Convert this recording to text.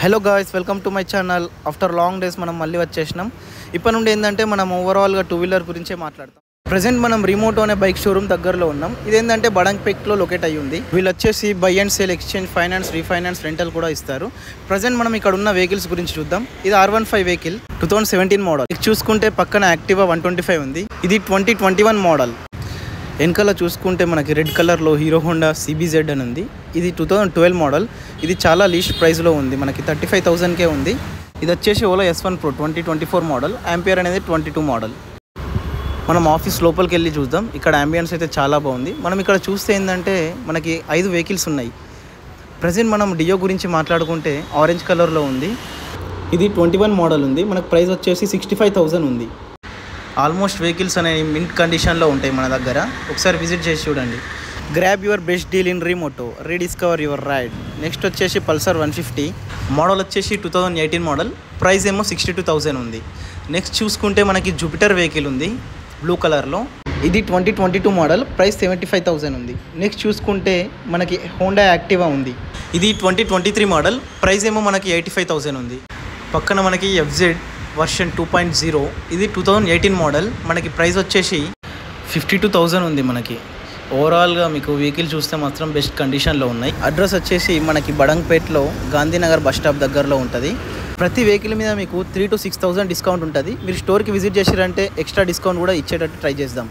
Hello guys, welcome to my channel. After long days మనం మళ్ళీ వచ్చేసినాం. ఇప్పటి నుండి ఏంటంటే మనం ఓవరాల్గా టూ వీలర్ గురించే మాట్లాడతాం. ప్రజెంట్ మనం రిమోటో అనే బైక్ షోరూమ్ దగ్గరలో ఉన్నాం. ఇదేంటంటే బడంగ్పేట్లో లొకేట్ అయ్యి ఉంది. వీళ్ళు వచ్చేసి by and sale, exchange, finance, refinance, rental కూడా ఇస్తారు. ప్రజెంట్ మనం ఇక్కడ ఉన్న వెహికల్స్ గురించి చూద్దాం. ఇది R15 వెహికల్, 2017 మోడల్. ఇది చూసుకుంటే పక్కన యాక్టివా 125 ఉంది. ఇది 2021 మోడల్. వెనకాల చూసుకుంటే మనకి రెడ్ కలర్లో హీరో హోండా CBZ అని ఉంది. ఇది 2012 మోడల్. ఇది చాలా లీస్ట్ ప్రైస్లో ఉంది, మనకి 35,000కే ఉంది. ఇది వచ్చేసి Ola S1 Pro 2024 model. Ampere అనేది 22 మోడల్. మనం ఆఫీస్ లోపలికి వెళ్ళి చూద్దాం. ఇక్కడ అంబియన్స్ అయితే చాలా బాగుంది. మనం ఇక్కడ చూస్తే ఏంటంటే మనకి 5 వెహికల్స్ ఉన్నాయి. ప్రజెంట్ మనం డియో గురించి మాట్లాడుకుంటే ఆరెంజ్ కలర్లో ఉంది. ఇది 21 మోడల్ ఉంది. మనకు ప్రైస్ వచ్చేసి 65,000 ఉంది. ఆల్మోస్ట్ వెహికల్స్ అనేవి మింట్ కండిషన్లో ఉంటాయి మన దగ్గర. ఒకసారి విజిట్ చేసి చూడండి. Grab your best deal in రిమోటో, రీడిస్కవర్ యువర్ రైడ్. నెక్స్ట్ వచ్చేసి పల్సర్ 150 మోడల్ వచ్చేసి 2018 మోడల్. ప్రైస్ ఏమో 62,000 ఉంది. నెక్స్ట్ చూసుకుంటే మనకి జూపిటర్ వెహికల్ ఉంది బ్లూ కలర్లో. ఇది 2022 మోడల్. ప్రైస్ 75,000 ఉంది. నెక్స్ట్ చూసుకుంటే మనకి హోండా యాక్టివా ఉంది. ఇది 2023 మోడల్. ప్రైస్ ఏమో మనకి 85,000 ఉంది. పక్కన మనకి FZ వర్షన్ 2.0. ఇది 2018 మోడల్. మనకి ప్రైస్ వచ్చేసి 52,000 ఉంది. మనకి ఓవరాల్గా మీకు వెహికల్ చూస్తే మాత్రం బెస్ట్ కండిషన్లో ఉన్నాయి. అడ్రస్ వచ్చేసి మనకి బడంగ్పేట్లో గాంధీనగర్ బస్ స్టాప్ దగ్గరలో ఉంటుంది. ప్రతి వెహికల్ మీద మీకు 3,000 to 6,000 డిస్కౌంట్ ఉంటుంది. మీరు స్టోర్కి విజిట్ చేసారంటే ఎక్స్ట్రా డిస్కౌంట్ కూడా ఇచ్చేటట్టు ట్రై చేద్దాం.